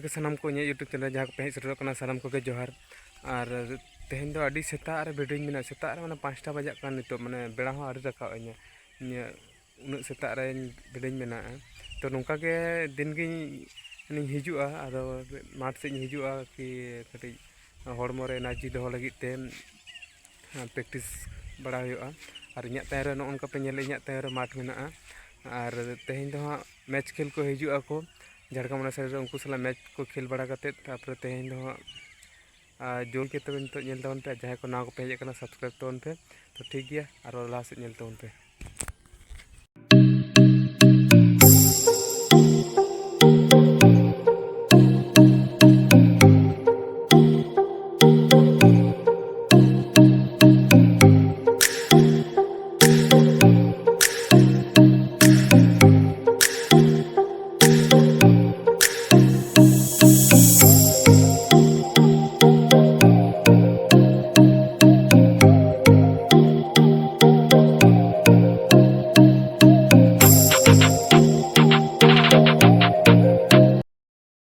के सामान को यूट्यूब चैनल जहाँ पे सेटरों सामान को जोहार और तेहन दो अड़ी सेता रे वीडियो मेना सेता रे माने 5टा बजा कान नितो माने बेड़ा हो आड़ी रखा उन सेता रे वीडियो मेना तो नौका के दिन गी हिजुआ आदो माठ से हिजुआ कि कटी हड़मो रे एनर्जी दो लगी ते प्रैक्टिस बड़ा हुआ और इᱧᱟᱹᱜ ᱛᱟᱭ ᱨᱮ ᱱᱚᱜᱼᱚ ᱱᱚᱝᱠᱟ ᱯᱮ ᱧᱮᱞ इᱧᱟᱹᱜ ᱛᱟᱭ ᱨᱮ ᱢᱟᱴ ᱢᱮᱱᱟᱜᱼᱟ और तेहन दो हाँ मैच खेल को हिजुआ को झारखंड साइड उनको सला मैच को खेल बड़ा करते तापर तेहन दो जोन के तब नितो नेल तबन पे जहाँ को नाव को पे हेजना सब्सक्राइब तबन पे तो ठीक गया और लास्ट नेल तबन पे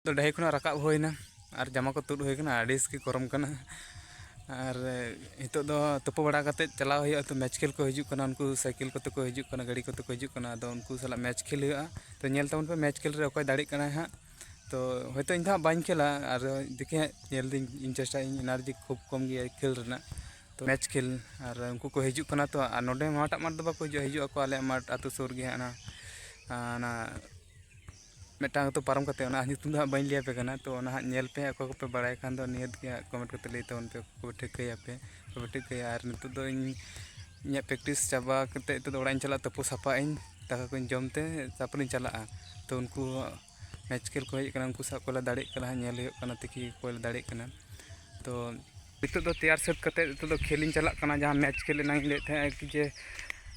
तो डहे खुना रकाब होइना और जामा को तुद होइना आडिस की करम कना और हितो दो तुपो बड़ा करते चलाव हुआ तो मैच खेल को हिजू कना उनको साइकिल को तो को हिजू कना गाड़ी को तो को हिजू कना तो उनको सला मैच खेल हुआ तो नेल तबन पे मैच खेल रे अकय दाड़ी कना हां तो होयतो इन बाñ खेला और देखि नेल दिन इन चेष्टा एनर्जी खूब कम गया खेल रना तो मैच खेल और उनको को हिजू कना तो नोडे माटा माट दो बाको हिजू को आले माट आतु सुर गया ना मेटा तो पारम करते तुम बाñ लिया पे करना तो नेल पे अको को पे बड़ाई खान दो नियत के कमेंट करते लई तबन पे को ठिकया पे को ठिकया और नितो दो इन प्रैक्टिस चाबा करते तो ओड़ा चला तपो सापा इन दाका को जमते तापर चला तो उनको मैच खेल को हज उनको सब को दाड़े नेल होना तिकी को दाड़े तो नितो दो तैयार सेट करते तो खेल चला जहाँ मैच खेल ले कि जे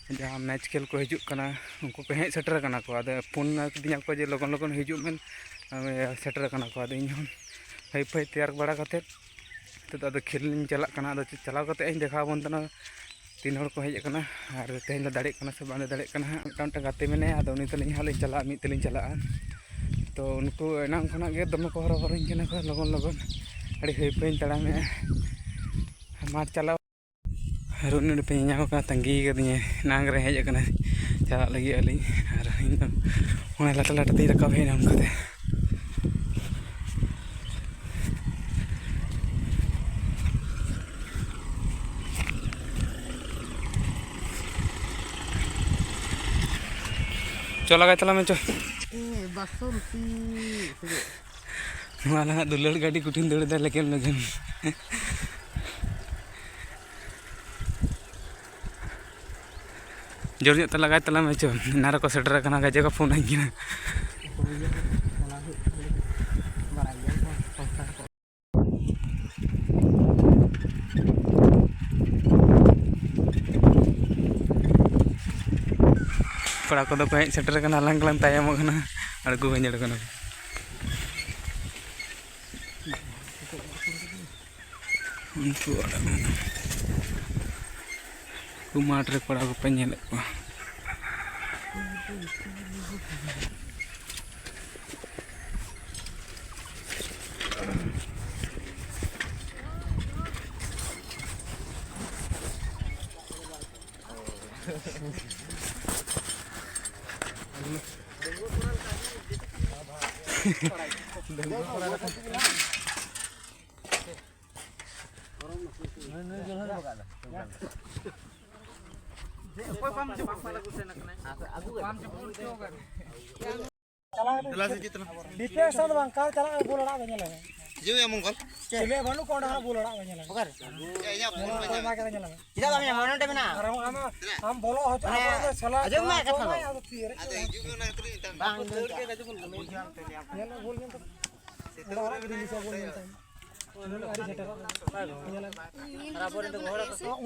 जहाँ मैच खेल को हिजुना उनको को हेज सेटर को आदो फोन दिया को जे लगन लगन हिजू में सेटर को आदो इन हाई फाई तैयार बड़ा करते तो आदो खेल चला आदो चलाव करते देखा बन तना 3 हड़ को हेजना और तेहन दाड़े से बांधे दाड़े मिट्टा गाते मेने आदो उनी तलिंग हाँ चला मिद तलिंग चला तो उनको एनाम खना गे दमे को हरबरኝ कना को लगन लगन अड़ी हाई फाई तड़ामे माठ चलाव और उन पे का तंगी कदिए नांग रे हेजना चला लगी अली और इन लाटा लाटा ती रकाब हेना उनकते चला गए चला में चो माला दुलड़ गाड़ी कुठिन दौड़ दे लेकिन लगन जोर जो लगा तला में चो नारा को सेटर कना गजे को फोन आई ना कड़ा को हेज सेटर कना लंग लंग तायम कना अड़गु गंजड़ कना उनको माठ रे कड़ा को पे नेल को Jauh yang mungkol. Cile baru kau dah bola nak banyak lagi. Bukan. Ya ini apa? Tidak banyak mana deh mana. Ham bola hoca apa salah. Aja mana kata lo? Ada juga nak tu. Bang. Ya lo bola tu. Ada orang kita bisa bola tu.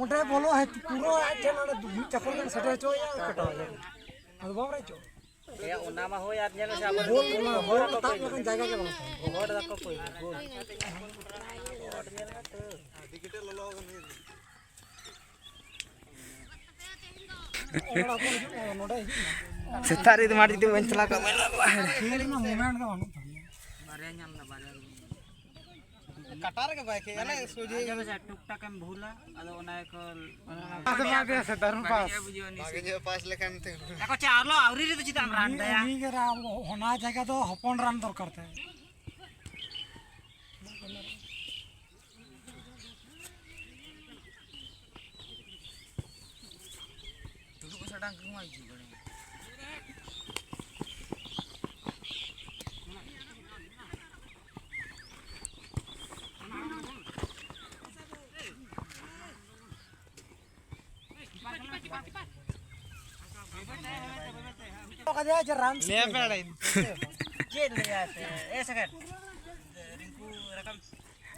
उठे बोलो है पूरा channel चक्कर में set हो या कटा अब बाबू रे चो ए ओनामा हो यार नेल से बोल बोल ताक में जगह के बोल गोड दको कोई गोड टिकट लो लो सेतारी मार दी बन चला का खेल ना मोमेंट का कटार के बाइक है ना सोजे टुकटाक एम भूला अदो ओना को आगे जो पास लेखन थे एको चारलो आवरी रे तो चिताम रान दया नीगरा होना जगह तो हपन रान दरकार थे तो कदे आज रान ले पड़े चेत ले आते ए सेकंड रिंकू रकम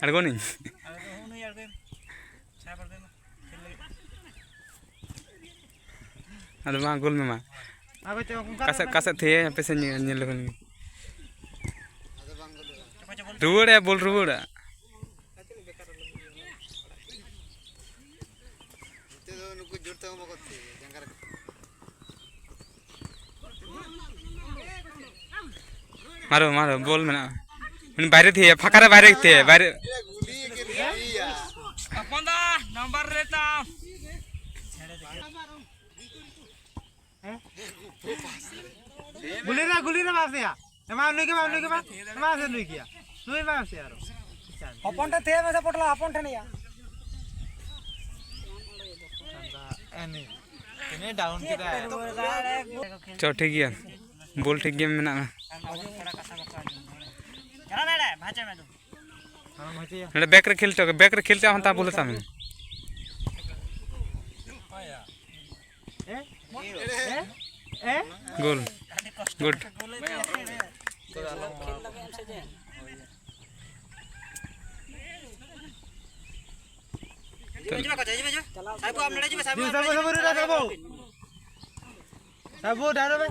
अड़गो नहीं अरे तो हुन यार गेम छा पर देना अरे मां गोल में मां अबे तो कसा थे पे से ᱧᱮᱞ ᱞᱮᱠᱷᱟᱱ रुवड़ है बोल रुवड़ ते दो नुकु जुड़ते हो मको थे जंगर मारो मारो बोल में ना बाहर थी फाका रे बाहर थे बाहर गुली के रिया अपंदा नंबर लेता गुली रे मार दिया मार नहीं के मार से नहीं किया नहीं मार से यार अपन थे वैसे पटला अपन थे नहीं यार एने इन्हें डाउन किया चलो ठीक है बोल ठीक गेम में ना चला मेरे भाचा में तू हां मचे नडे बैक रे खेलते हंता बोले सामने गोल गुड साहब आप लड़े जी साहब साबो डारो बे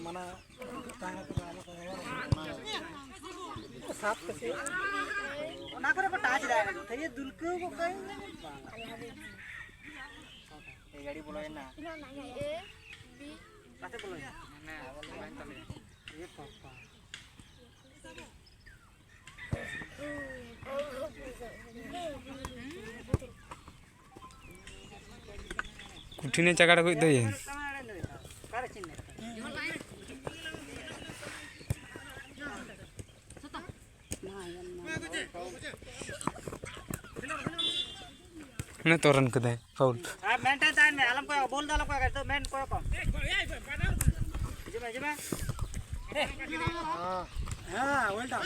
मना तांगा को आलो को साफ कैसे ना करे पर टाच रहा है तो ये दुलके को कहीं ये गाड़ी बोलो ना काते बोलो ना ये पापा कुठीने चगाड़ा को दे करे चिन्ह ने तोरन कदे फाउल आ मेंटेन टाइम में आलम को बोल डालो को तो मेन को कम जिमे हां वेल डाउन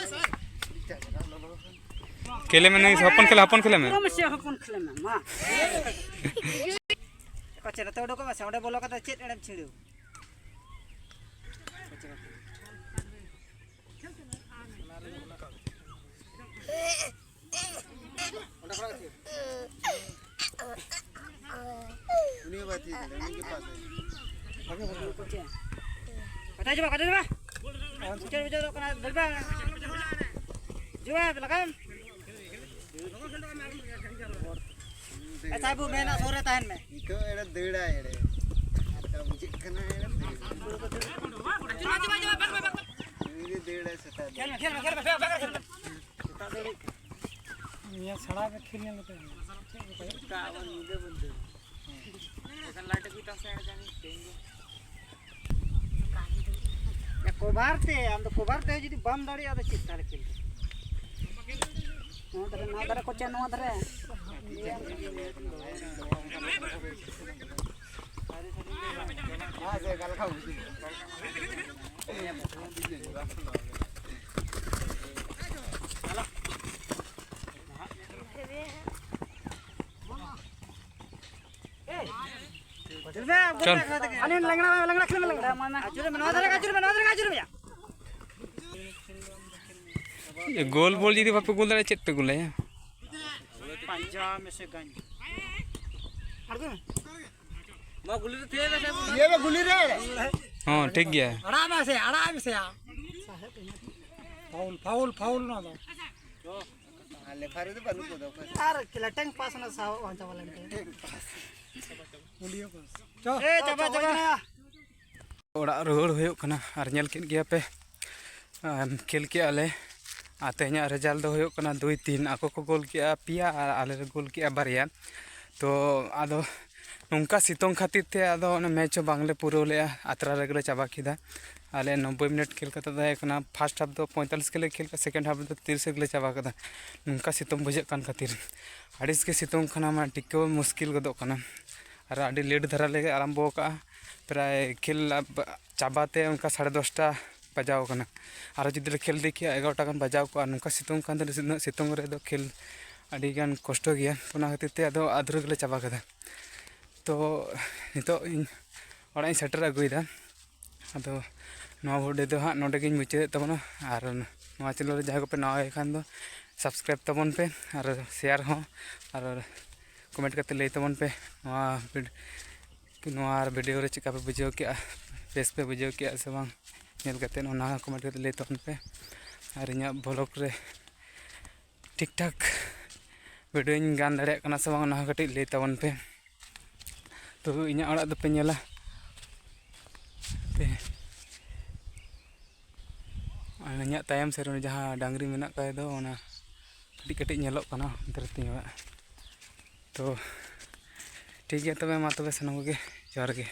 केले में नहीं अपन खेले में कम से अपन खेले में मां कचरा तो डको में सौडे बोलो का तो चेत एडम छिड़ो उन्हीं बात ही उनके पास कटा जबा चल चल कना दलबा जुआ लगाम साहब मेना सोरे ताहन में इको एड़ा देड़ा एड़े आता मुझे कना एड़ा मेरे देड़ा सता खेल ये सड़ा के खेलने लगते हैं का वन मुझे बंदे एखन लाइट की टस एड़ जानी या कोबारते हम तो कोबारते जदी बम दाड़ी आदा चित्तार खेल नो दरे कोचे नो दरे हां से गल खाऊ चल अने लंगड़ा खेल में लंगड़ा आजुरे में भैया ये गोल बोल जी बापे गोल दे चेत पे गोल है पंजा में से गंज हरगो मा गुली तो थे वैसे ये में गुली रे हां ठीक गया अड़ा में से फाउल ना दो ले फारे तो बनु को दो यार किला टैंक पास ना साव वहां वाला ए चाबा चाबा ओड़ा रुआड़ हुयुग कना आर नेल केद गिया पे खेल के आले तेहना रिजाल्ट दो हुयुग कना 2-3 आको को गोल के पिया और आले गोल के बारिया तो आदो नौका सितोंग खातिर ते आदो मैच बांगले पूरा ले आतरा रेगले चाबा किदा आले 90 मिनट खेल कता दायकना फर्स्ट हाफ दो 45 के खेल का सेकंड हाफ दो 30 के चाबा कदा नौका सितोंग बुझे कान खातिर आड़िस के सितोंग खाना मा टिको मुश्किल गदो कना और आड़ी लेट धरा ले आरंभो का प्राय खेल चाबाते उनका 10:30 बजाव कना और जुदी खेल देखिए 11टा गान बजाव को नौका सितोंग कान सितोंग रे दो खेल अड़ी गान कष्ट गया ओना खातिर ते आदो आधुर गले चाबा कदा तो नितो इन ओड़ा इन सेटर अगुइदा आदो नवा भिडियो दो हाँ नोडे गिन मुचाद तबना और नवा चैनल रे जहां को पे नवा खान दो सब्सक्राइब तबन पे और शेयर हो और कमेंट करते लई तबन पे नवा वीडियो रे चिका पे बुझाव के बेस पे बुझाव के से बांग नेल करते ओना कमेंट करते लई तबन पे और इना ब्लॉग रे ठीक ठाक वीडियो इन गान दाड़े कना से बांग ओना कटी लई तबन पे तो इना ओड़ा दो पे नेला पे ᱤᱧᱟᱹᱜ ᱛᱟᱭᱚᱢ ᱥᱮᱫ ᱨᱮ ᱡᱟᱦᱟᱸ ᱰᱟᱝᱨᱤ ᱢᱮᱱᱟᱜ ᱠᱟᱭ ᱫᱚ ᱚᱱᱟ ᱠᱟᱹᱴᱤᱡ ᱠᱟᱹᱴᱤᱡ ᱧᱮᱞᱚᱜ ᱠᱟᱱᱟ ᱚᱱᱛᱮ ᱨᱮ ᱛᱤᱧ ᱛᱚ ᱴᱷᱤᱠ ᱜᱮᱭᱟ ᱛᱚᱵᱮ ᱢᱟ ᱛᱚᱵᱮ ᱥᱟᱱᱟᱢ ᱠᱚᱜᱮ ᱡᱚᱦᱟᱨ ᱜᱮ